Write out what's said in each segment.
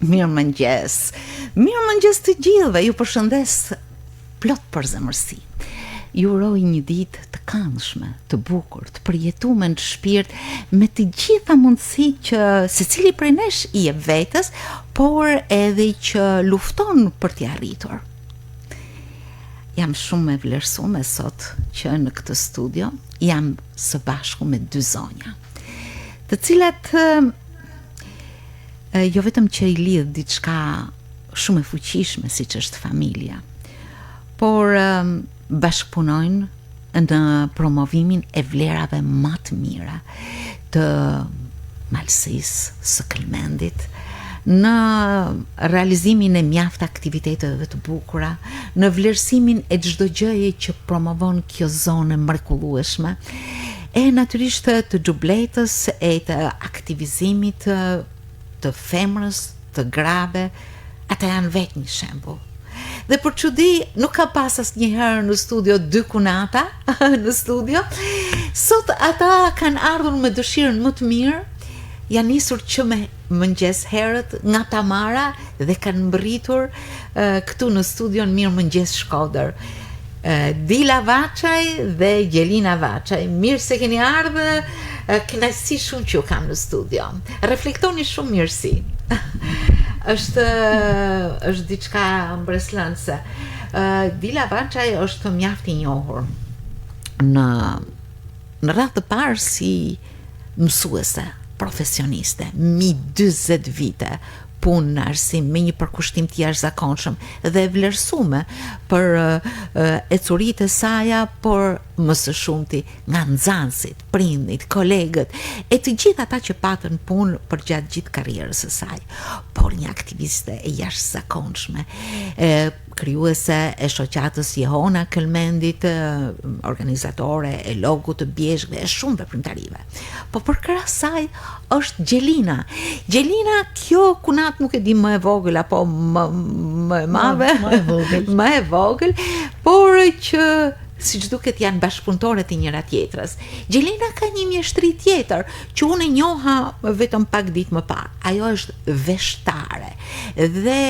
Mirëmëngjes. Mirëmëngjes të gjithëve. Ju përshëndes plot për zemërsi. Ju uroj një ditë të këndshme, të bukur, të përjetuar në shpirt, me të gjitha mundësitë që secili prej nesh i jep vetes, por edhe që lufton për t'i arritur. Jam shumë e vlerësuar sot që në këtë studio jam së bashku me dy zonja, të cilat jo vetëm që i lidh diçka shumë e fuqishme siç është familja, por bashkëpunojnë në promovimin e vlerave më të mira të malësisë, së këlmendit, në realizimin e mjaft aktiviteteve të bukura, në vlerësimin e çdo gjëje që promovon kjo zonë mrekullueshme, e natyrisht të xhubletës e të aktivizimit të femrës, të grave. Ata janë vetë një shembull. Dhe për çudi nuk ka pas asnjëherë në studio dy kunata në studio. Sot ata kanë ardhur me dëshirën më të mirë. Janë nisur që me mëngjes herët nga Tamara dhe kanë mbërritur këtu në studion Mirëmëngjes Shkodër. Dila Vaçaj dhe Gjelina Vaçaj. Mirë se keni ardhur. Kënaqësi shumë që ju kam në studio. Reflektoni shumë mirësi. është diçka mbreslënse. Dila Vaçaj është mjaft i njohur në radhë të parë si mësuese profesioniste, mi 40 vite punë në arsim me një përkushtim të jashtëzakonshëm dhe e vlerësuar për ecuritë e saja, por më së shumti nga nxënësit, prindit, kolegët e të gjithë ata që patën punë për gjatë gjithë karrierës së saj, por një aktiviste e jashtëzakonshme, krijuese e shoqatës Jehona Këlmendit, organizatore e logut të bjeshkëve e shumë veprimtarive. Po për krah saj është Gjelina. Gjelina, kjo kunat nuk e di më e vogël apo më e madhe, më e vogël, por që siç duket janë bashkëpunëtore të njëra tjetrës. Gjelina ka një mjeshtri tjetër që unë e njoha vetëm pak ditë më parë. Ajo është veshtare dhe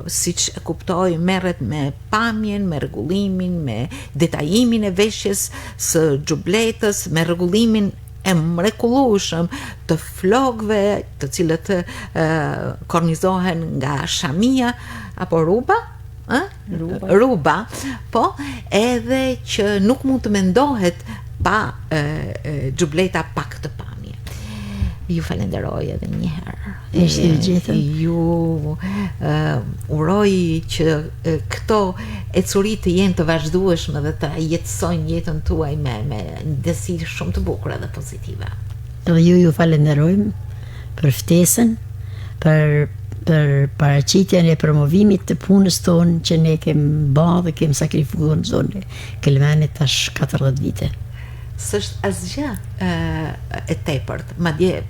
siç e kuptoj merret me pamjen, me rregullimin, me detajimin e veshjes së xhubletës, me rregullimin e mrekullueshëm të flokëve, të cilët kornizohen nga shamia apo ruba. Ruba, po, edhe që nuk mund të mendohet pa xhubleta pa këtë pamje. Ju falenderoj edhe një herë. Ju uroj që këto ecuri të jenë të vazhdueshme dhe të jetësojnë jetën tuaj me ndësi shumë të bukura dhe pozitive. Dhe ju falenderojmë për ftesën, për paraqitjen e promovimit të punës tonë që ne kemi bërë dhe kemi sakrifikuar në zonë Këlmenit tash 40 vite. S'është asgjë e tepërt, madje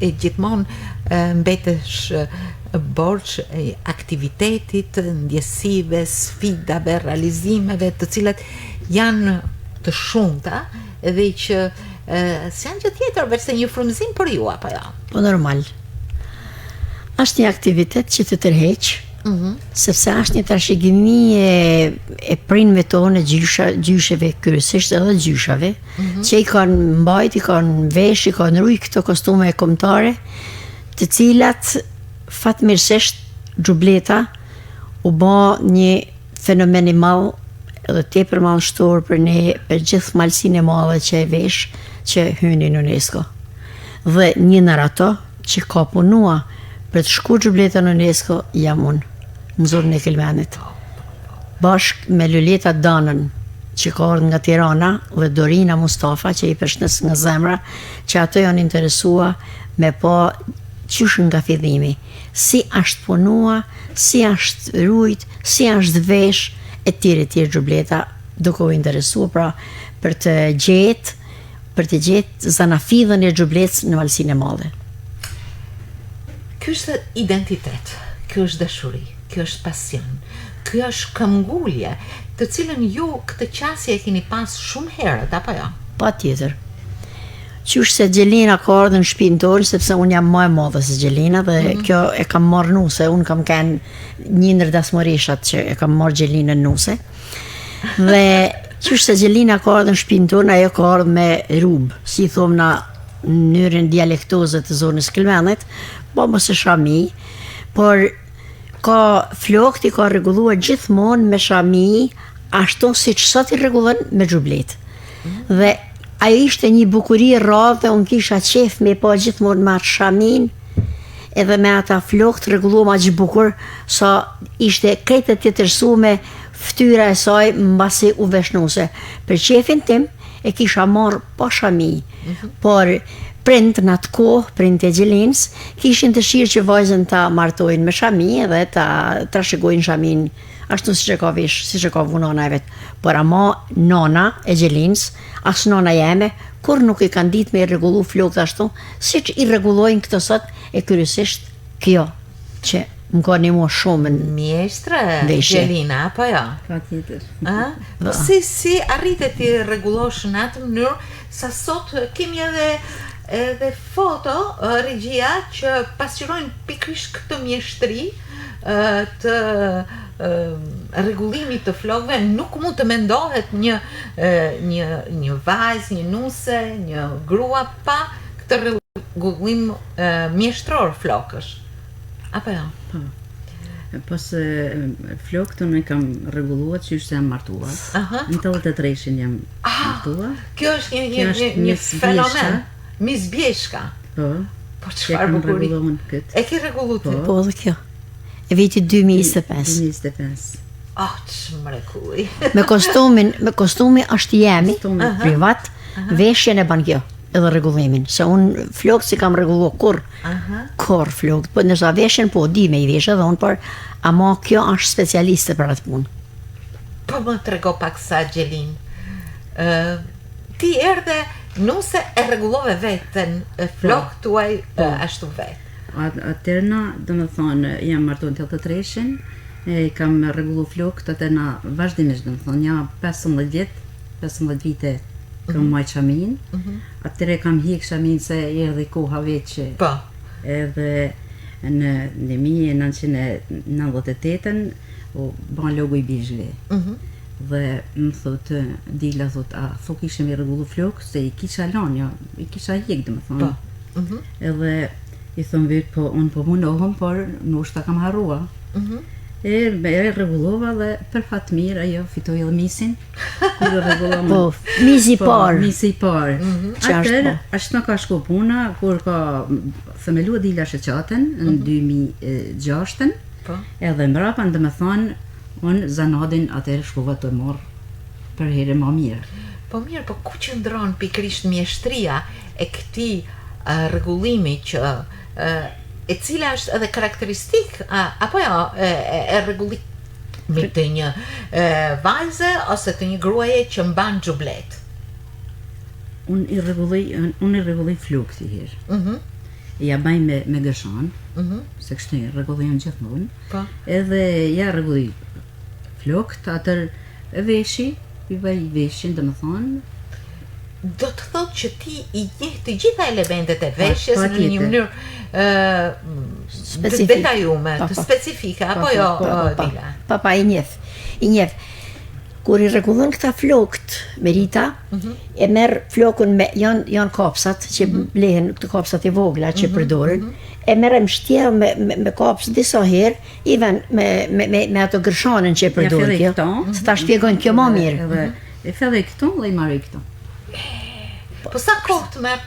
e gjithmonë mbetesh borç aktivitetit, ndjesive, sfidave, realizimeve, të cilat janë të shumta dhe që s'janë gjë tjetër veçse një frymëzim për ju apo jo? Po normal. Është një aktivitet që të tërheq, sepse është një trashëgimi e prinëve tonë, gjysheve, kryesisht edhe gjyshave, që i kanë mbajt, i kanë vesh, i kanë ruaj këto kostume kombëtare, të cilat fatmirësisht xhubleta u bë një fenomen i madh edhe tepër madhështor për ne, për gjithë malësinë e madhe që e vesh që hyni në UNESCO. Dhe një ndër ato që ka punua për të shkuar xhubleta në UNESCO jam unë, në zonën e Këlmenit. Bashkë me Luleta Danën, që ka ardhur nga Tirana, dhe Dorina Mustafa, që i përshëndes nga zemra, që ato janë interesua me pa qysh nga fillimi, si është punua, si është rujt, si është vesh, e tjerë xhubleta, duke u interesuar pra për të gjetë zanafillën e xhubletës në malësinë e madhe. Ky është identitet, ky është dashuri, ky është pasion, ky është këmbgulje, të cilën ju këtë qasje e keni pas shumë herët, apo jo? Patjetër. Qysh se Gjelina ka ardhur në shtëpinë tonë, sepse unë jam më e madhe se Gjelina dhe kjo e kam marrë nuse, unë kam kanë një ndër dasmërishat që e kam marrë Gjelinën nuse. Dhe qysh se Gjelina ka ardhur në shtëpinë tonë, ajo ka ardhur me rrubë, si thom na në mënyrën dialektoze të zonës Kelmenit, po mos e shami, por ka flokët i ka rregulluar gjithmonë me shami, ashtu siç sot i rregullon me xhublet. Dhe ajo ishte një bukuri rradh dhe unë kisha qef me pa gjithmonë me atë shamin edhe me ata flokët rregulluam aq bukur sa ishte krejt e tjetërsume fytyra e saj mbasi u veshnuse. Për qefin tim e kisha marrë pa shami, por prind në atë kohë, prind e Gjelinës, kishin dëshirë që vajzën ta martojnë me shami edhe ta trashëgojnë shamin ashtu siç e ka vesh, siç e ka vu nana e vet. Por ama nana e Gjelinës, as nana jeme, kur nuk i kanë ditë me i rregullu flokët ashtu, siç i rregullojnë këto sot, e kryesisht kjo që më ka ndihmuar shumë në Mjeshtre, Veshje. Gjelina, apo jo? Patjetër. Po si arritet ti rregullosh në atë mënyrë sa sot kemi edhe foto regjia që pasqyrojnë pikërisht këtë mjeshtri të rregullimit të flokëve. Nuk mund të mendohet një vajzë, një nuse, një grua pa këtë rregullim mjeshtror flokësh. Apo jo? Pas flokët unë kam rregulluar që ishte jam martuar. Aha. Në 83-shin jam martuar. Kjo është Kjo është një një fenomen. Misbjeshka. Po. Po Që çfarë kam bukuri. rregulluar këtë. E ke rregulluar ti? po dhe kjo. E viti 2025. 25. Oh, ç'mrekulli. Me kostumin është jemi, Kostumi. privat, veshjen e ban kjo, edhe rregullimin. Se unë flokët si kam rregulluar kur flokët, po nësa veshjen po di me i vesh edhe unë, por ama kjo është specialiste për atë punë. Po më trego pak sa Gjelin. Ti erdhe nuse e rregullove veten flokët tuaj ashtu vetë. Atërna, do më thonë, jam martuar në 83-shin, e kam rregullu flokët atërna vazhdimisht, do më thonë, ja 15 vjet, 15 vite kam majt shamin, atëre kam hik shamin se erdhi koha vetë që Po. edhe në 1998 u ban logo i bizhve. Dhe më thotë, Dila thotë, a thok ishe me rregullu flokë, se i kisha lanë, ja, i kisha hik, do më thonë. Edhe i thonë vetë, po unë po mundohëm, por ndoshta kam harrua. E rregullova dhe për fat mirë ajo fitoi edhe misin. Kur e rregullova. Po, mizi i parë. Misi i parë. Që është Atëherë, po. ashtu ka shku puna, kur ka themelua Dila Sheqaten në 2006-ën, Po. edhe mbrapa, dhe me thonë, unë zanadin atëherë shkova të morë për herë më mirë. Po mirë, po ku qëndron pikërisht mjeshtria e këtij rregullimi që e cila është edhe karakteristik apo jo e rregullimit të një vajze ose të një gruaje që mban xhublet. Unë i rregulloj flokët i herë. Ja baj me gëshan, se kështu i rregullojnë gjithmonë. Po. Edhe ja rregulloj flokët, atër e veshi, i vaj veshin, dhe më thonë. Do të thotë që ti i njeh të gjitha elementet e veshjes në një patjetër. mënyrë Specifike. detajume, të specifike, apo jo, Dila? Papa i njef. Kur i rregullon këta flokët me Rita, e merr flokun me janë kopsat që lehen këto kopsat e vogla që përdoren. E merr mbështjell me kopës disa herë, i vën me ato gërshanën që e përdorin filloj kjo. këto. Se ta shpjegojnë kjo më mirë. Edhe e filloj këto dhe i marrë këto. Po sa kohë të merr?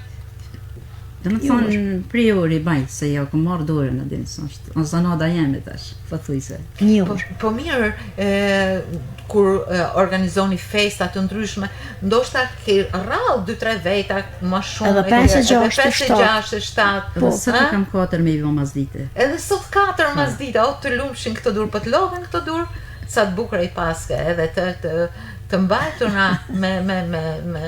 Dhe më thonë, priori bajtë, se ja ku marrë dorën në dinë, është zanada jemi tash, fathuajse. Një Po, orë. po mirë, kur organizoni festa të ndryshme, ndoshta ke rrallë 2-3 veta më shumë. Edhe 5-6, 7. Edhe sot kam 4 me i vë mas dite. Edhe sot 4 mas dita, o të lumshin këto dur, po të lodhen këto dur, sa të bukura i paske, edhe të mbajtuna me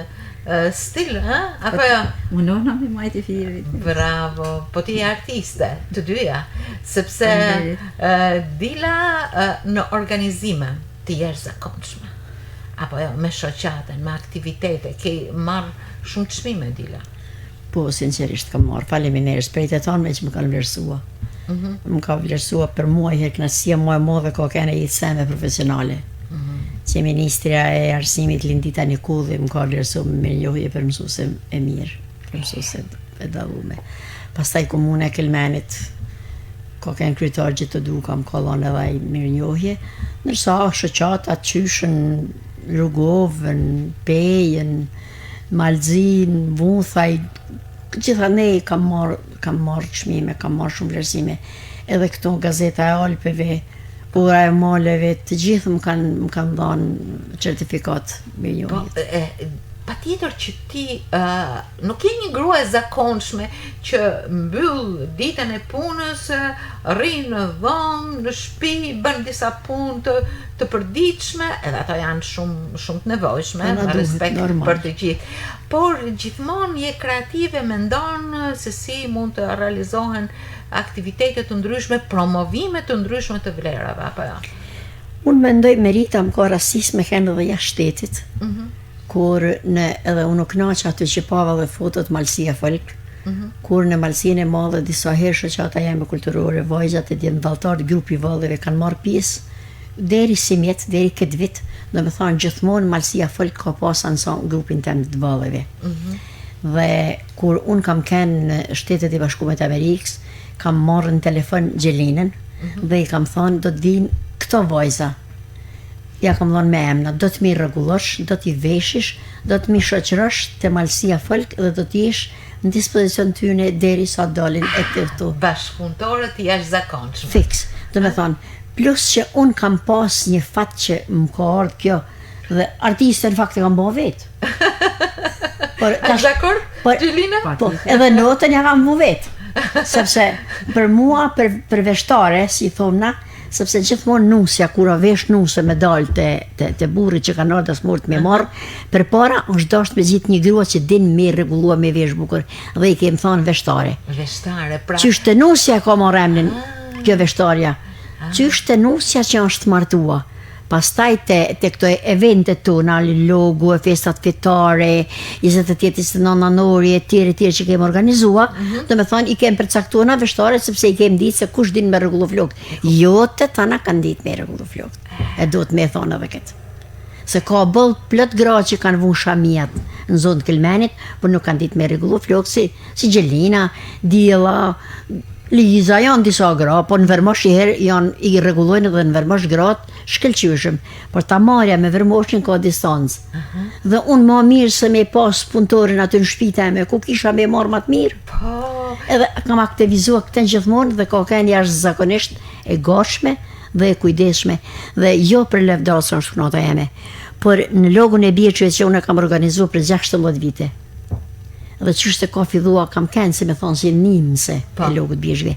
stil, apo jo? Mundohna me majtë i firit. Bravo, po ti je artiste, të dyja, sepse Dila në organizime të jashtëzakonshme, apo jo, me shoqaten, me aktivitete, ke marrë shumë çmime Dila. Po, sinqerisht kam marrë, faleminderit prej të tonë me që më kanë vlerësua. Më ka vlerësua për mua herë kënaqësia më e madhe ka qenë jetë seme profesionale. Që ministra e arsimit Lindita Nikulli më ka vlerësuar me mirënjohje për mësuese e mirë, për mësuese e dallume. Pastaj komuna e Kelmenit ka qenë kryetar që të duka më ka dhënë edhe ai mirënjohje, ndërsa shoqata qyshën Rrugovën, Pejën, Malzin, Vuthaj, gjitha ne kam marrë çmime, kam marrë shumë vlerësime. Edhe këto Gazeta e Alpeve, Ura e Maleve, të gjithë më kanë dhënë certifikat mirënjohje. Patjetër që ti nuk je një grua e zakonshme që mbyll ditën e punës, rrin vonë në shtëpi, bën disa punë të përditshme, edhe ato janë shumë të nevojshme, me respekt për të gjithë. Por gjithmonë je kreative, mendon se si mund të realizohen aktivitete të ndryshme, promovime të ndryshme të vlerave, apo jo? Unë mendoj merita më ka rastis me kënë edhe jashtë shtetit, kur edhe unë knaq aty që pava dhe fotot Malësia Folk, kur në Malësinë e Madhe disa herë shoqata jeme kulturore, vajzat e djendalltar grupi vallëve kanë marrë pjesë deri si mjet, deri këtë vit, do me thonë gjithmonë Malësia Folk ka pas anson grupin tem të vallëve. Dhe kur unë kam qenë në Shtetet e Bashkuara të Amerikës, kam marrë në telefon Gjelinën dhe i kam thonë do të vinë këto vajza. Ja kam thonë me emna, do të mi rregullosh, do t'i veshish, do të mi shoqërosh te Malësia Folk dhe do t'jesh në dispozicion tyne deri sa dalin e këtu. Bashkëpunëtorët jashtëzakonshëm. Fiks, do me thonë, plus që unë kam pas një fat që më ka ardhur kjo, dhe artiste në fakt e kam bërë vetë. A dakord, Gjelina? Po, edhe notën ja kam bërë vetë. Sepse për mua, për veshtare, si thomna, sepse gjithmonë nusja, kura vesh nuse me dalë të burri që kanë ardhur smurt me marr, përpara është dashur me gjithë një grua që din me rregullua me vesh bukur dhe i kem thënë veshtare. Veshtare, pra. Qysh të nusja ka marrë emrin kjo veshtarja. Qysh të nusja që është martua. Pastaj te këto eventet tona, logo, festat fetare, 28 nëntanori e tjerë që kemi organizuar, do me thonë i kemi përcaktuar na veshtare sepse i kemi ditë se kush din me rregullu flokët. Jo të tana kanë ditë me rregullu flokët. E duhet me thonë edhe këtë. Se ka boll plot gra që kanë vënë shamijat në zonë të Kelmenit, por nuk kanë ditë me rregullu flokët si Gjelina, Diella, Liza, janë disa gra, po në vërmosh i rregullojnë edhe në vërmosh gratë shkëlqyshëm, por ta marja me vërmoshin ka distancë. Dhe unë ma mirë se me pas punëtorin aty në shtëpi time, ku kisha me marrë më të mirë. Edhe kam aktivizuar këtë gjithmonë dhe ka qenë jashtëzakonisht e gatshme dhe e kujdesshme, dhe jo për lëvdasën shknota jeme, por në logun e Birçeve që unë kam organizuar për 16 vite. Dhe qështë ka fillua, kam kënë se me thonë si nimse e logut Birçeve.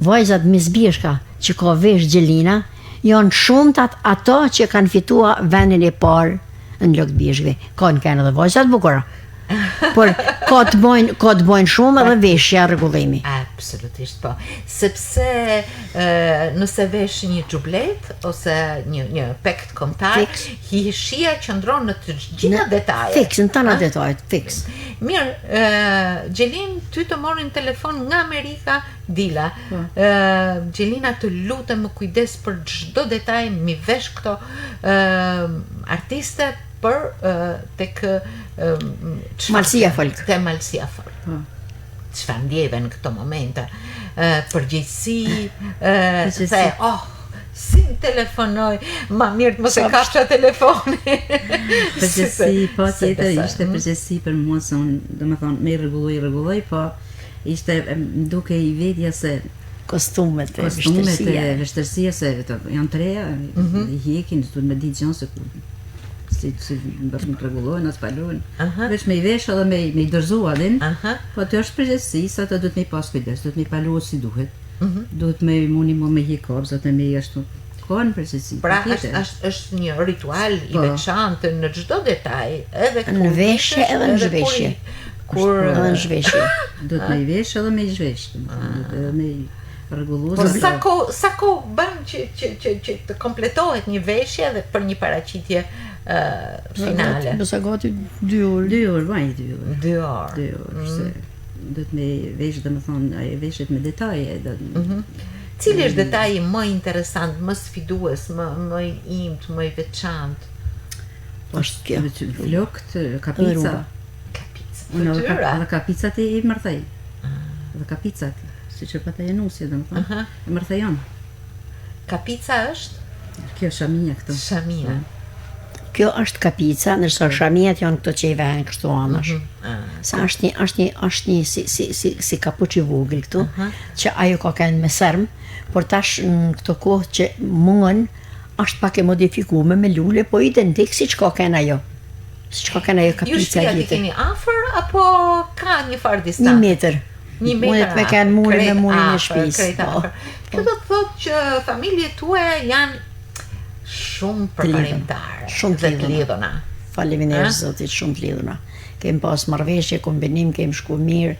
Vajzat Miss Bishka që ka vesh Gjelina, janë shumëtat ato që kanë fitua vendin e parë në logut Birçeve. Ka në kënë edhe vajzat bukura. Por ka të bojnë shumë edhe veshja rregullimi. Absolutisht po. Sepse nëse vesh një xhublet ose një pekt kombëtar, shija qëndron në të gjitha detajet. Fiks, në tana detajet, fiks. Mirë, Gjelin, ty të morin telefon nga Amerika, Dila. Gjelina, të lutem më kujdes për çdo detaj, mi vesh këto artiste për tek Malësia Folk. Te Malësia Folk. Çfarë ndjeve në këto momente? Përgjegjësi, se si më telefonoj, ma mirë të mos e kapsha telefoni. Përgjegjësi, po tjetër, ishte përgjegjësi për mua se unë, do me thonë, me rregulloj, po ishte duke i vedja se kostumet e vështërsia se janë të reja, i hjekin, të me ditë gjanë se ku si bashkë më rregullojnë, as palojnë, veç me i vesh edhe me i dërzua din, po atë është përgjegjësi, sa të duhet me i pas kujdes, duhet me i paluat si duhet, duhet me muni me hi kopzat e me i ashtu, ka në përgjegjësi. Pra është një ritual i veçantë në çdo detaj, edhe në veshje edhe në zhveshje. Edhe në zhveshje. Duhet me i vesh edhe me i zhvesh, edhe me i rregulluar. Por sa ko bën që të kompletohet një veshje dhe për një paraqitje finale. Besa gati 2 orë. 2 orë, vaj 2 orë. 2 orë. 2 orë, se do të me vesh dhe më thonë, ajo veshet me detaje. Cili është detaji më interesant, më sfidues, më i imt, më i veçantë? Është kjo. Flokët, kapica. Kapica. Unë Fytyra. edhe kapicat e mërthej. Dhe kapicat, si që pata jenusje, dhe më thonë, e mërthejon. Kapica është? Kjo shamia këtu. Shamia. Kjo është kapica, ndërsa shamiat janë këto që i vehen kështu anash. Se është një si kapuç i vogël këtu, që ajo ka kënë me sërm, por tash në këto kohë që mungën, është pak e modifikume me lule, po identik si që ka kënë ajo. Si që ka kënë ajo Ju kapica shtëpia ti gjithë. keni afër, apo ka një farë 1 distancë? metër. 1 metër Mundet me afër, kënë murin krejt me murin e afër, shtëpisë. krejt Po. afër. Kjo do të thotë që familjet tuaja janë shumë përparimtare. Shumë dhe të të lidhuna. lidhuna. Faleminderit Zotit, shumë të lidhuna. Kem pas marrëveshje, kombinim, kem shku mirë,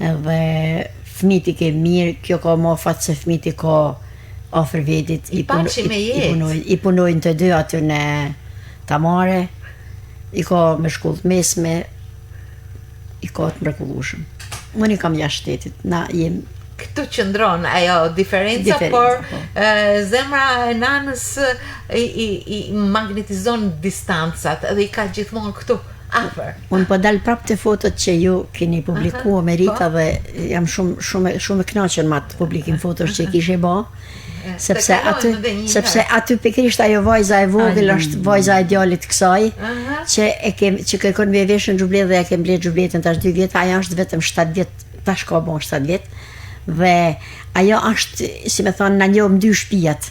edhe fëmijët i kem mirë, kjo ka më fat se fëmijët i ka afër vetit, I paçi me jetë. I punojnë të dy aty në Tamare, i ka me shkollë mesme, i ka të mrekullueshëm. Unë i kam jashtë shtetit, na jem Këtu qëndron ajo diferenca, Diferenca, por po. zemra e nanës i magnetizon distancat edhe i ka gjithmonë këtu afër. Unë po dal prap të fotot që ju keni publiku Amerika dhe jam shumë e kënaqur me atë publikim fotosh që kishe bë. Sepse aty, kalojmë edhe një sepse herë. aty pikërisht ajo vajza e vogël është vajza e djalit kësaj, që që kërkon me veshën xhublet dhe ja kem bler xhubletin tash 2 vjet, ajo është vetëm 7 vjet, tash ka bon 7 vjet. Dhe ajo është, si me thonë, na njohëm 2 shtëpiat.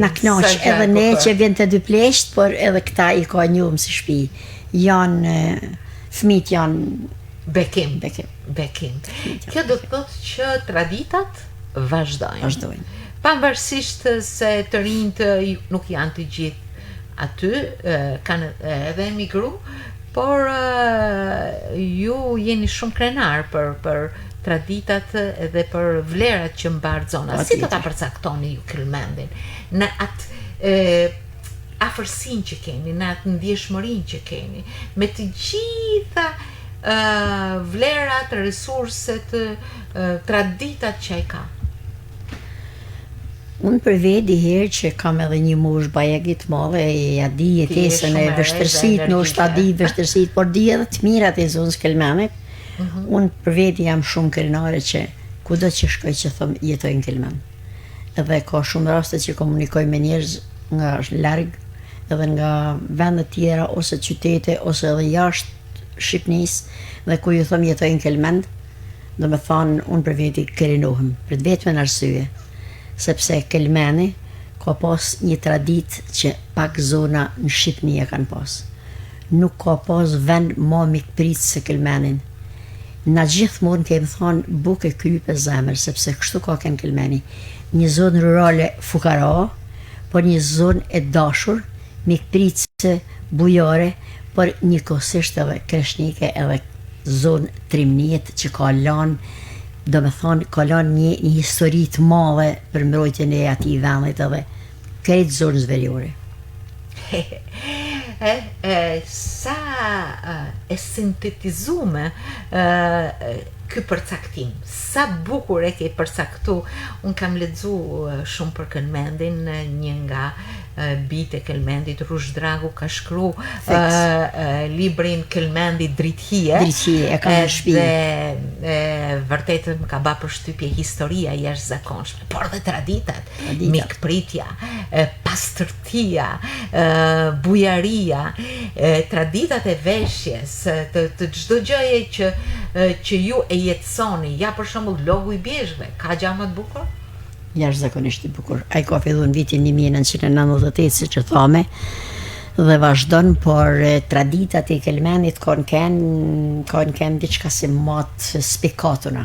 Na knaq edhe ne që vjen të 2 plesht, por edhe këta i ka njohëm si shtëpi. Janë fëmijët janë bekim. bekim. Kjo do të thotë që traditat vazhdojnë. Vazhdojnë. Pavarësisht se të rinjt nuk janë të gjithë aty, kanë edhe emigru, por ju jeni shumë krenar për traditat edhe për vlerat që mbarë zona. Si do ta përcaktoni ju Kelmendin në atë afërsinë që keni, në atë ndjeshmërinë që keni, me të gjitha vlerat, resurset, traditat që ai ka? Unë për vedi herë që kam edhe një mosh bajagit madhe, ja di jetesën e vështërsit, në është ta di vështërsit, por di edhe të mirat e zonës Kelmenit. Unë për vedi jam shumë krenare që kudo që shkoj që thëmë jetoj në Kelmen. Edhe ka shumë raste që komunikoj me njerëz nga larg, edhe nga vendet tjera, ose qytete, ose edhe jashtë Shqipnisë, dhe ku ju thëmë jetoj në Kelmen, do me thonë unë për vedi krenohem, për vetëm në arsye. Sepse Kelmeni ka pas një tradit që pak zona në Shqipëni e kanë pas. Nuk ka pas vend ma mikprit se Kelmenin. Na gjithmonë kemi thonë buk e krype zemër, sepse kështu ka ken Kelmeni. Një zonë rurale fukara, por një zonë e dashur, mikpritse, bujare, por njëkohësisht edhe kreshnike edhe zonë trimniet që ka lanë, do me thonë, ka lanë një histori të madhe për mbrojtjen e atij vendit edhe krejt zonës veriore. Sa e sintetizume ky përcaktim, sa bukur e ke përcaktu. Unë kam lexu shumë për Kelmendin, një nga bitë e Kelmendit, Rush Dragu ka shkru librin Kelmendi Drithie. Drithie, e ka në shtëpi. Dhe vërtet më ka ba përshtypje historia jashtëzakonshme, por dhe traditat, mikpritja, pastërtia, bujaria, traditat e veshjes, të çdo gjëje që ju e jetësoni, ja për shembull logu i bjeshkëve, ka gjë më të bukur? Jashtëzakonisht i bukur. Ai ka filluar në vitin 1998, siç e thame, dhe vazhdon, por traditat e Kelmenit kanë kënë diçka si matë spikatuna.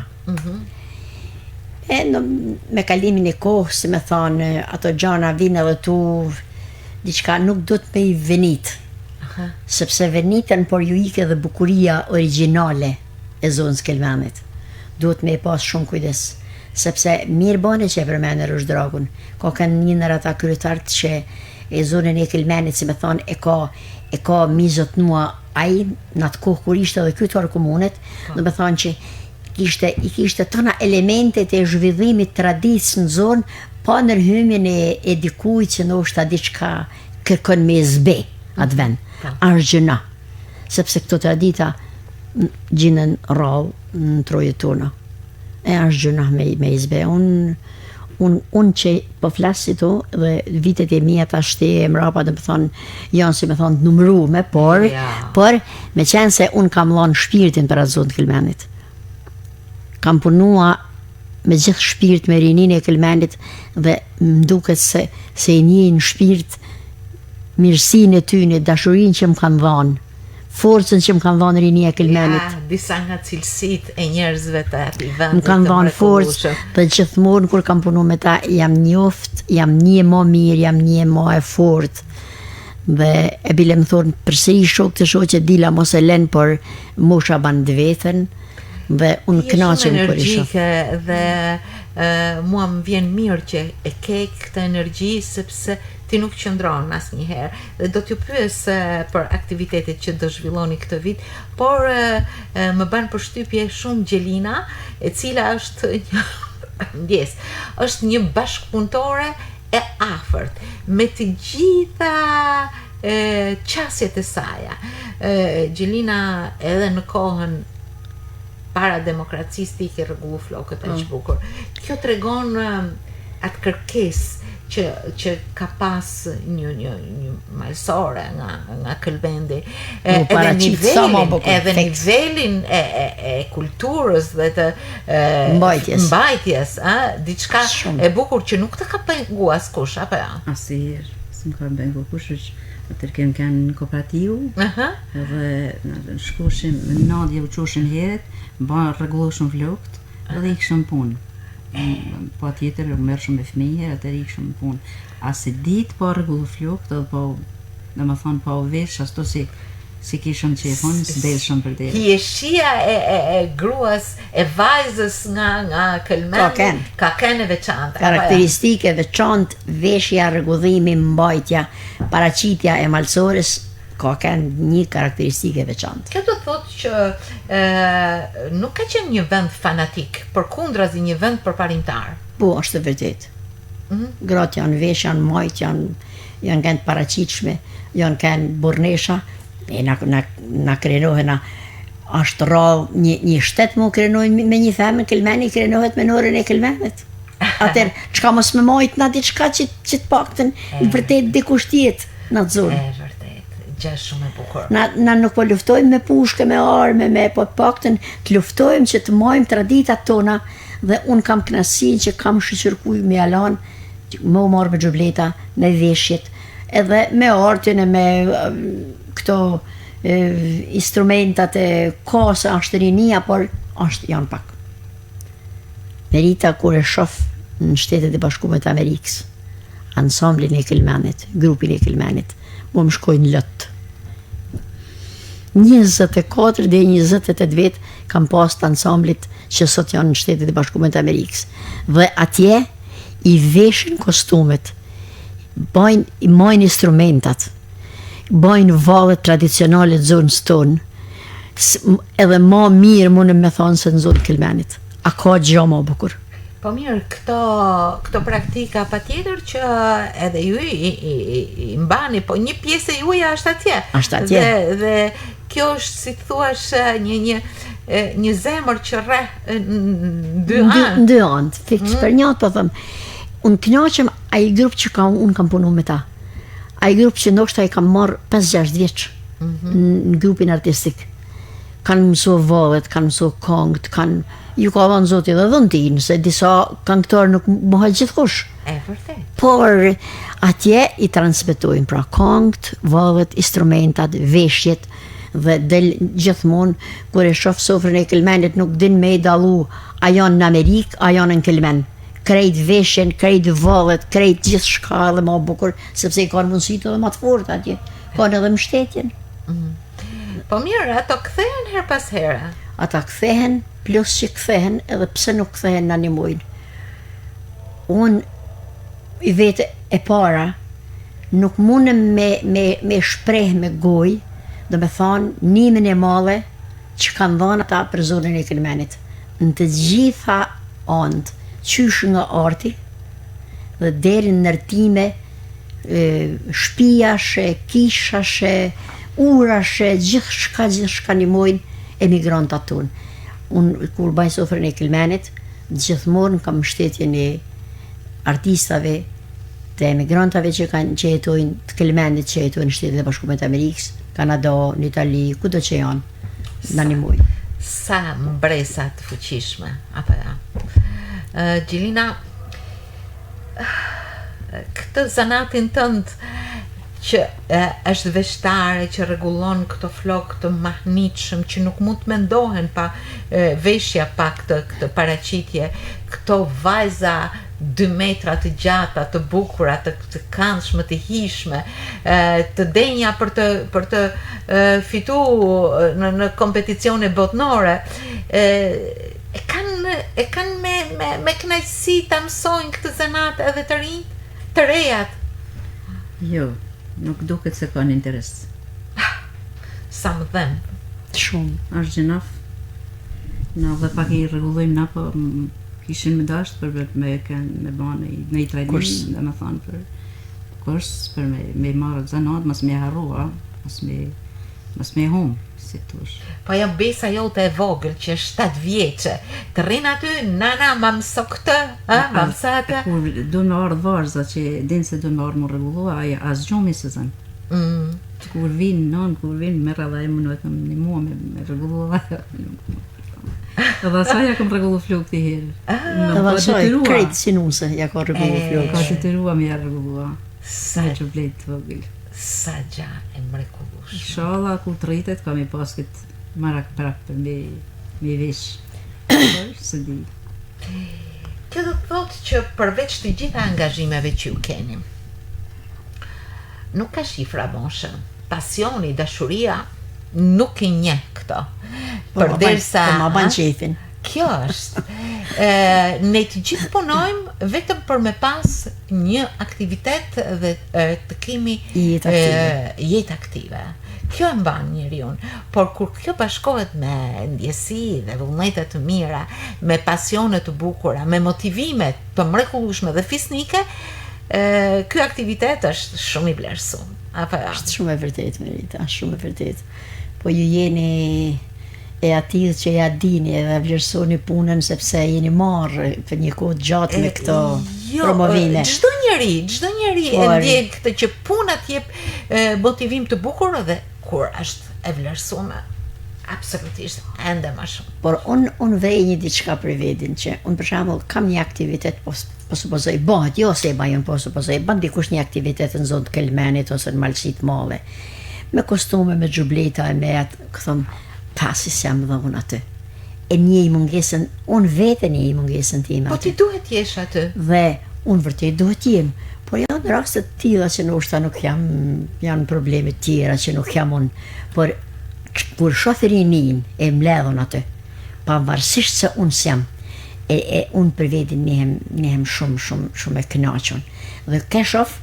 Me kalimin e kohës, si me thonë, ato gjana vinë edhe tu, diçka nuk do të me i venit. Sepse venitën, por ju ike dhe bukuria originale e zonës Kelmenit. Duhet me i pas shumë kujdes. Sepse mirë bane që e përmene Rush Dragun, ka kanë një nër ata kryetartë që e zonën e Kelmenit, si me thonë, e ka mizot nua ai, në atë kohë kur ishte edhe kytore komunet, do me thonë që i kishte tona elementet e zhvillimit traditës në zonë, pa nërhymin e dikujt që ndoshta diçka kërkon me zbe atë vend. Është gjëna, sepse këto tradita gjinën rrallë në trojet tona. E është gjëna me izbe. Unë që po flasë si to, dhe vitet e mija ta shte e mrapa dhe më thonë, janë si me thonë numërume, por me qenë se unë kam lanë shpirtin për atë zonë të Kelmenit. Kam punua me gjithë shpirt me rinin e Kelmenit dhe më duket se i njën shpirt mirësinë e tyne, dashurinë që më kanë dhanë, forcën që më kanë dhanë rinia e Kelmenit. Ja, disa nga cilësit e njerëzve të ati vendit. Më kanë dhanë forcë, dhe gjithmonë kur kam punu me ta, jam njoft, jam një më mirë, jam një më e fortë. Dhe e bile më thonë, përsëri shok të shoqe dila mos e len, por mosha ban dë vetën, dhe unë kënaqem për i shoh. Dhe mua më vjen mirë që e ke këtë energji, sepse ti nuk qëndron asnjëherë. Dhe do t'ju pyes për aktivitetet që do zhvilloni këtë vit, por më bën përshtypje shumë Gjelina, e cila është është një bashkëpunëtore e afërt me të gjitha qasjet e saj. Gjelina edhe në kohën para demokracisë ti ke rregullu flokët aq bukur. Kjo tregon atë kërkesë që ka pas një majsore nga Këlbendi, edhe nivelin e kulturës dhe të mbajtjes, diçka e bukur që nuk të ka pengu askush, apo ja? Asnjëherë, s'm ka pengu kush, atër kem kanë në kooperativë, edhe shkoshim, në nadje u qoshim heret, ba rregulloshëm flokët, edhe i këshëm punë. Po tjetër u merrshëm me fëmijë, atëherë ikshëm në punë. Asë ditë po rregullu flokët, edhe po, domethënë po vesh ashtu si kishëm qefon, s'delshëm për deri. Hieshia e gruas, e vajzës nga Kelmeni ka kenë veçantë. Karakteristike veçantë, veshja, rregullimi, mbajtja, paraqitja e malsores ka kanë një karakteristike veçantë. Kjo do të thotë që nuk ka qenë një vend fanatik, përkundrazi një vend përparimtar. Po, është vërtet. Gratë janë vesh, janë majt, janë kanë të paraqitshme, janë kanë burnesha, e na krenohen, është rrallë një shtet mu krenohen me një femën, Kelmeni krenohet me norën e Kelmenit. Atër, çka mos me majt na diçka që të paktën në vërtet dikush tjetë në atë zonë. Shumë e bukur. Na nuk po luftojmë me pushke, me arme, po paktën të luftojmë që të mojmë traditat tona, dhe unë kam kënaqësinë që kam shoqërkuj me Alan, më u marrë me xhobleta në veshjet, edhe me artin e me këto instrumentat e kosa, është rinia, por janë pak. Merita kur e shoh në Shtetet e Bashkuara të Amerikës, ansamblin e Kelmenit, grupin e Kelmenit, më shkojnë lëtë. 24 dhe 28 vjet kam pas të ansamblit që sot janë në Shtetet e Bashkuara të Amerikës. Dhe atje i veshin kostumet, i majnë instrumentat, bajnë vallet tradicionale të zonës tonë, edhe ma mirë mundem me thonë se në zonë Kelmenit. A ka gjë ma bukur. Po mirë, këto praktika patjetër që edhe ju i mbani, po një pjesë e juaja është atje. Është atje. Dhe kjo është, si të thuash, një zemër që rreh në dy anë, fiks për një atë po thëmë. Unë kënaqem ai grup që unë kam punu me ta. Ai grup që ndoshta i kam marrë 5-6 vjeç në grupin artistik. Kanë mësu vallet, kanë mësu këngët, ju ka dhënë Zoti dhe dhëntin, se disa këngëtar nuk mohet gjithkush. E vërtet. Por atje i transmetojnë pra këngët, vallet, instrumentat, veshjet, dhe del gjithmonë kur e shoh sofrën e Kelmenit nuk din me i dallu a janë në Amerikë, a janë në Kelmen. Krejt veshjen, krejt vallet, krejt gjithë shka dhe ma bukur, sepse i kanë mundësit edhe ma të fortë atje, kanë edhe mbështetjen. Po mirë, ato kthehen her pas here. Ata kthehen, plus që kthehen, edhe pse nuk kthehen në një mujnë. Unë i vete e para, nuk mundem me shpreh me gojë, do me thonë nimin e madhe që kanë dhënë ata për zonën e Kelmenit. Në të gjitha anët, qysh nga arti dhe deri në ndërtime, shtëpiashe, kishashe, urashe, gjithçka nimojnë emigrantët tonë. Unë kur baj sofrën e Kelmenit, gjithmonë kam mbështetjen e artistave, të emigrantave që jetojnë të Kelmenit, që jetojnë në Shtetet e Bashkuara të Amerikës, Kanada, në Itali, kudo që janë, na nimojnë. Sa mbresa të fuqishme, apo ja. Gjilina, këtë zanatin tënd që është veshtare, që rregullon këto flokë të mahnitshëm që nuk mund të mendohen pa veshja pa këtë paraqitje, këto vajza 2 metra të gjata, të bukura, të këndshme, të hishme, të denja për të fituar në kompeticione botnore, e kanë me kënaqësi ta mësojnë këtë zanat edhe të rinjt, të rejat. Jo, nuk duket se kanë interes. Sa më dhem. Shumë. Është gjinaf. Na dhe pak i rregullojmë na, po kishin me dasht për me bane në i trajnim, dhe me thonë për kurs, për me marrë zanat, mas me harrua, mas me hum, si tush. Po jam besa jote e vogël që është 7 vjeçe, të rrinë aty, nana, ma mëso këtë, ma mësa atë. Kur du me ardhë varza që dinë se du me ardhë më rregullua, as gjumi se zënë. Kur vinë non, kur vinë me rrada e mënojt një mua me rregullua. Edhe asaj ja kam rregullu flok të herë. Edhe asaj krejt sinuse ja ka rregullu flok. Ka detyruar me ja rregullua. Sa që blet të vogël. Sa gja e mrekullueshme. Inshallah ku të rritet kam i pas këtë marak prak për me vesh. Se di. Kjo do të thotë që përveç të gjitha angazhimeve që ju keni, nuk ka shifra moshën, pasioni, dashuria, nuk i njeh këto. Përderisa ma ban qefin. Kjo është. Ne të gjithë punojmë vetëm për me pas një aktivitet dhe të kemi jetë aktive. Kjo e mban njeriu, por kur kjo bashkohet me ndjesi dhe vullnete të mira, me pasione të bukura, me motivime të mrekullueshme dhe fisnike, ky aktivitet është shumë i vlerësuar. Apo është shumë e vërtetë, Merita, shumë e vërtetë. Po ju jeni e atill që ja dini edhe vlerësoni punën sepse jeni marrë për një kohë gjatë me këto promovime. Çdo njeri e ndjen këtë që puna t'jep motivim të bukur dhe kur është e vlerësuar absolutisht ende më shumë. Por unë vrej një diçka për vetin që unë për shembull kam një aktivitet po supozoj bëhet, jo se e bajon po supozoj bën dikush një aktivitet në zonë të Kelmenit ose në Malësit Madhe. Me kostume, me xhubleta, me atë, këthom, pasi se jam dhe unë aty. E një i mungesën, unë vete një i mungesën tim aty. Po ti duhet jesh aty. Dhe unë vërtet duhet jem. Por janë rastet tilla që ndoshta nuk janë probleme tjera që nuk jam unë. Por kur shoferinin e mbledhun aty, pavarësisht se unë s'jam, e unë për vetin nihem shumë e kënaqur. Dhe ke shof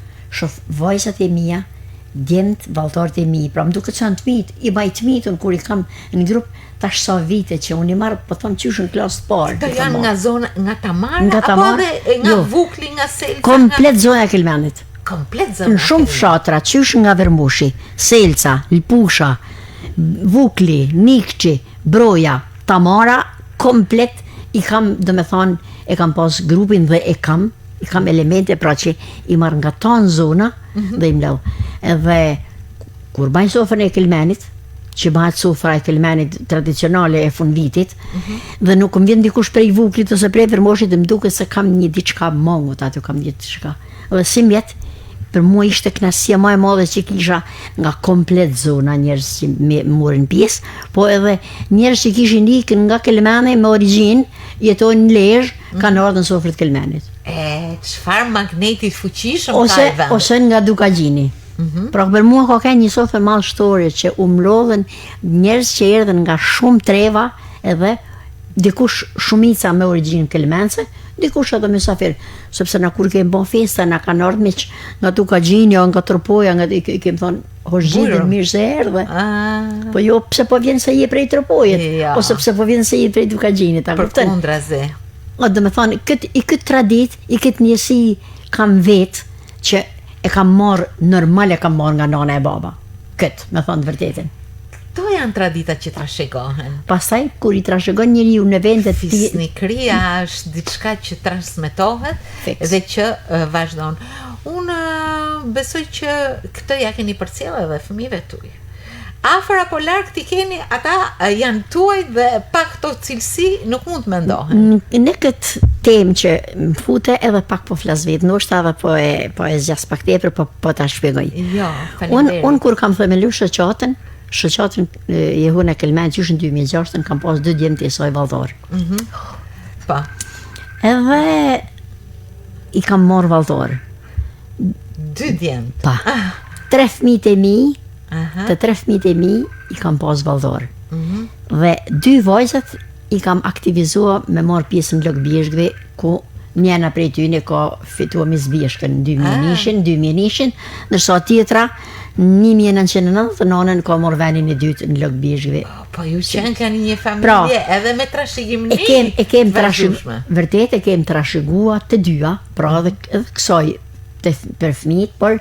vajzat e mia, djemët, vallëtarët e mi, pra më duket qenë të mitë, i baj të mitën kur i kam në grup tash sa vite që unë i marrë, po thonë qysh në klasë të parë. Këto janë nga zona, nga Tamara, apo edhe nga Vukli, nga Selca? Komplet zona e Kelmenit. Komplet zona. Në shumë fshatra, qysh nga Vermushi, Selca, Lpusha, Vukli, Nikçi, Broja, Tamara, komplet i kam, do me thonë, e kam pas grupin dhe i kam elemente pra që i marrë nga tanë zona dhe i mlev. Edhe kur bajnë sofrën e Kelmenit, që bëhet sofra e Kelmenit tradicionale e fund vitit, dhe nuk më vjen dikush prej Vuklit ose prej Vermoshit, dhe më duket se kam një diçka mongut aty, kam një diçka. Dhe si mjet, për mua ishte kënaqësia më e madhe që kisha nga komplet zona njerëz që morën pjesë, po edhe njerëz që kishin ikën nga Kelmeni me origjinë, jetojnë në Lezhë, kanë ardhur në sofrën e Kelmenit. Çfarë magnetit fuqishëm ka e vendi. Ose nga Dukagjini. Pra për mua ka qenë një sofë madhështore që u mlodhen njerëz që erdhen nga shumë treva edhe dikush shumica me origjinë kelmense, dikush edhe mysafir, sepse na kur kemi bon festa, na kanë ardhur miq nga Tukagjinja, nga Tropoja, nga i kemi thonë, "Hosh gjithë mirë se erdhe." Po jo pse po vjen se je prej Tropojit, Ja. ose pse po vjen se je prej Tukagjinit, ta kupton? Përkundrazi. Do me thonë, këtë tradit, i këtë njësi kam vetë që e kam marrë, normal e kam marrë nga nana e baba. Këtë, me thonë të vërtetin. To janë tradita që trashëgohen. Pastaj, kur i trashëgon njeriu në vendet Fisnikëria është diçka që transmetohet Fiks. dhe që vazhdon. Unë besoj që këtë ja keni përcjellë edhe fëmijëve tuaj. Afër apo larg ti keni, ata janë tuaj dhe pa këto cilësi nuk mund të mendohen. Në këtë temë që më fute edhe pak po flas vetë, ndoshta edhe po e zgjas pak tepër, po ta shpjegoj. Jo, faleminderit. Unë kur kam themelu shoqatën Jehuna Kelmen qysh në 2006 kam pas 2 djemë të saj vallëdor. Po. Edhe i kam marrë vallëdor. 2 djemt. Pa. 3 fëmijët e mi, Aha. të 3 fëmijët e mi i kam pas vallëdor. Dhe 2 vajzat i kam aktivizuar me marrë pjesë në lëgbjeshkëve, ku njëna prej tyne ka fituar me zbjeshkën 2000 nishin, ndërsa tjetra 1999 ka marrë vendin e dytë në lëgbjeshkëve. Po ju që kanë një familje edhe me trashëgimni. E kem vazhdueshme. vërtet e kem trashëguar të dyja, pra edhe kësaj për fëmijët, por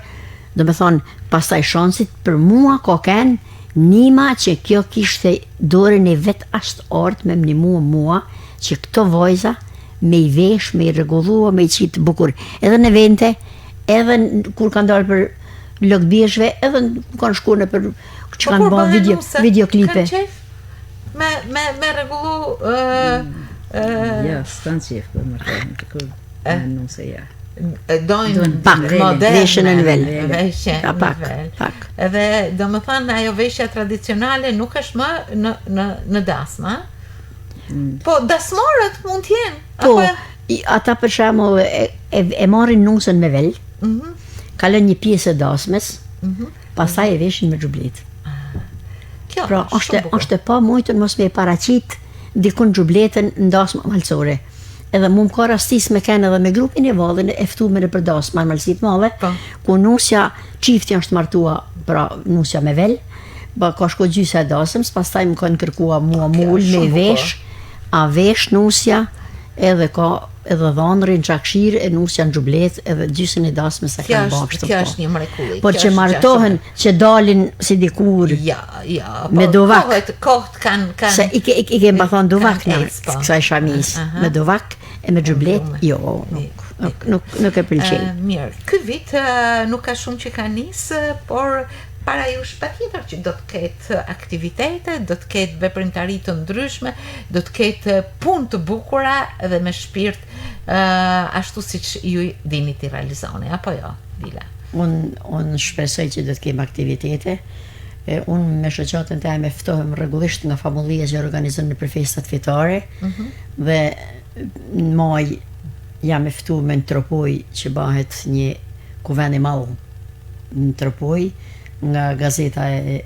do me thonë pastaj shansit për mua ka kanë nima që kjo kishte dorën e vet ashtë art me më mua që këto vajza me i vesh, me i rregullua, me i qitë bukur. Edhe në vente, edhe kur kanë dalë për lëgbjeshve, edhe kanë shku në për që kanë bërë videoklipe. Kanë qef me rregullu Ja, s'kan qef për më rrëmë të kërë, nuk se ja. dojnë pak moderne, veshje në nivel. veshje Ja, në pak, nivel. pak. Edhe do më thënë ajo veshja tradicionale nuk është më në dasma. Po dasmorët mund t'jenë. Po, apo- ata për shembull e marrin nusën me vel, Mhm. kalon një pjesë e dasmes, pastaj e veshin me xhublet. Kjo Pra, shumë bukur. është e pa mujtën mos me e paraqit dikun xhubletën në dasmë malcore. Edhe mu më ka rastis me kenë edhe me grupin e vallën e ftuar në për dasmë malësit madhe, Po. ku nusja çifti është martua, pra nusja me vel, ba ka shko gjysa e dasëms, pastaj më kanë kërkua mua Kjo mul është me shumë vesh, a vesh nusja, edhe ka edhe dhanrin, gjakshir, e nusja në xhublet, edhe gjysën e dasmës e Kjo kanë është bashkë. kjo është një mrekulli. Por kjo që është martohen, që dalin si dikur, Ja, Me po, duvak. Kohët kanë se i ke më thonë duvak në Kanë po. kësaj shamis, Aha. me duvak e me xhublet, Blume. jo, nuk e pëlqej. Mirë, ky vit nuk ka shumë që ka nisë, por para jush patjetër që do të ketë aktivitete, do të ketë veprimtari të ndryshme, do të ketë punë të bukura dhe me shpirt ashtu siç ju dini t'i realizoni, apo jo, Dila? Unë shpresoj që do të kem aktivitete. Unë me shoqatën time ftohem rregullisht nga famullia që organizon në për festat fetare, dhe në maj jam e ftuar me në Tropoj që bëhet një kuvend i madh në Tropoj nga gazeta e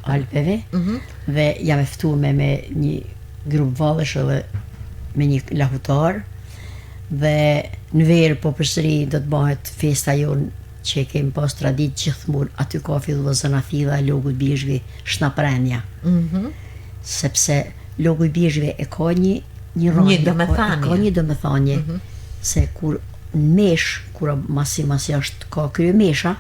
Alpeve, dhe jam e ftuar me një grup vallësh edhe me një lahutar, dhe në verë po përsëri do të bëhet festa jonë që e kemi pas tradit gjithmonë, aty ka filluar zanafilla, logu i bjeshkëve shnaprenja. Sepse logu i bjeshkëve e ka një ranje, domethënie. ka një domethënie, se kur në mesh, kur masi është ka krye mesha,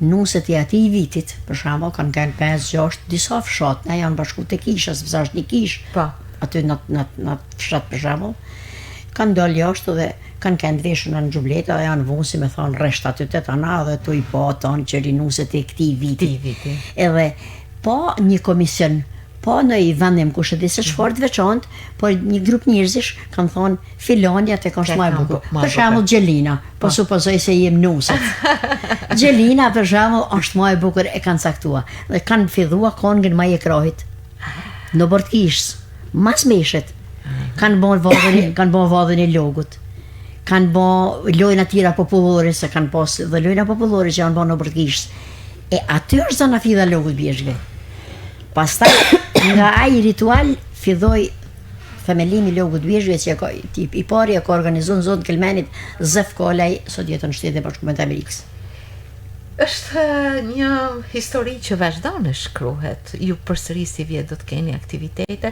nuset e atij vitit, për shembull, kanë 5-6 disa fshat, ne janë bashku te kisha, sepse është një kish, Po. aty në fshat për shembull, kanë dalë jashtë dhe kanë kënd veshën në xhubleta dhe janë vunë si me thonë rresht aty të tana dhe tu i pa tonë që rinuset e këtij viti. Edhe pa një komision, pa në i vendim kush e di se çfarë të veçantë, por një grup njerëzish kanë thonë filonja te ka më e bukur. Për shembull Gjelina, po supozoj se jem nuset. Gjelina për shembull është më e bukur, e kanë caktuar dhe kanë filluar kongën më e krahit. Në Bortkishës, mas meshet, kanë bërë vadhën e logut, kanë bërë lojna tjera popullore, se kanë pas dhe lojna popullore që janë bërë në Bortkishës. E aty është zanafilla logut bjeshkëve. Pastaj nga ai ritual filloi themelimi logut vjeshve që i pari e ka organizuar në zonë Kelmenit Zef Kolaj, sot jeton në Shtetet e Bashkuara të Amerikës. Është një histori që vazhdon të shkruhet. Ju përsërisi vjet do të keni aktivitete.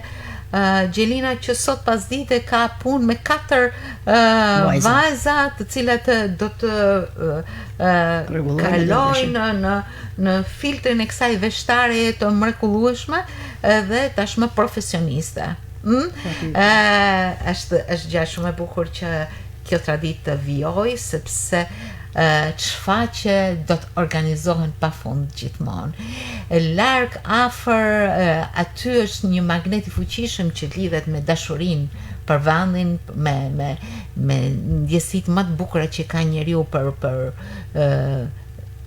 Gjelina që sot pas dite ka punë me 4 vajza të cilat do të kalojnë në filtrin e kësaj veshtare të mrekullueshme dhe tashmë profesioniste. Është gjë shumë e bukur që kjo traditë të vijojë, sepse çfaqe do të organizohen pafund gjithmonë. Larg afër aty është një magnet i fuqishëm që lidhet me dashurinë për vendin, me ndjesitë më të bukura që ka njeriu për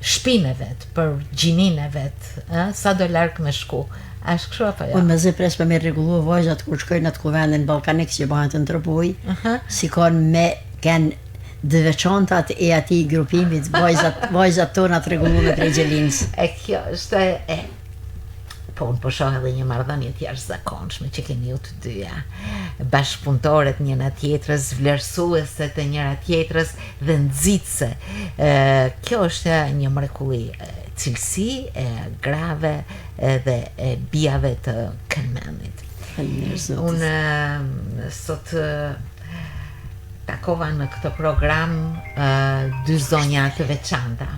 shpinën e vet, për gjininë e vet, sa do larg me shku. Ashtë kështu apo jo? Unë me zë pres për me regullu vajzat kur shkojnë atë kuvendin Ballkanik që bëhen të ndërpoj, si kanë me kanë dë veçantat e atij grupimit vajzat tona të rregulluara të Gjelinës. E kjo është po unë po shoh edhe një marrëdhënie të jashtëzakonshme që keni ju të dyja. Bashkëpunëtoret njëra tjetrës, vlerësuese të njëra tjetrës dhe nxitse. Kjo është një mrekulli, cilësi e grave dhe e bijave të Kelmenit. Unë sot takova në këtë program dy zonja të veçanta,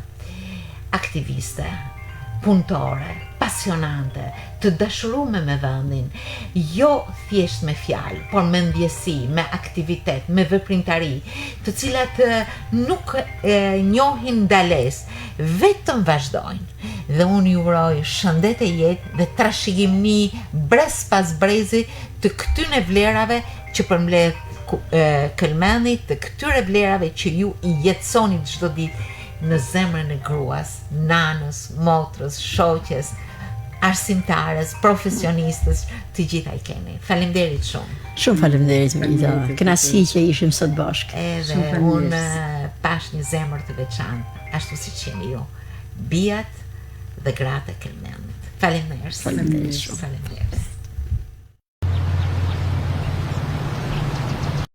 aktiviste, punëtore, pasionante, të dashurume me vendin, jo thjesht me fjalë, por me ndjesi, me aktivitet, me veprimtari, të cilat nuk njohin ndalesë, vetëm vazhdojnë. Dhe unë ju uroj shëndet e jetë dhe trashëgimni brez pas brezi të këtyre vlerave që përmbledh Kelmenit, të këtyre vlerave që ju i jetësoni çdo ditë në zemrën e gruas, nanës, motrës, shoqes, arsimtares, profesionistës, të gjitha i keni. Faleminderit shumë. Shumë faleminderit Merita. Kënaqësi që ishim sot bashkë. Edhe unë pash një zemër të veçantë, ashtu siç jeni ju, bijat dhe gratë e Kelmenit. Faleminderit. Faleminderit shumë. Faleminderit.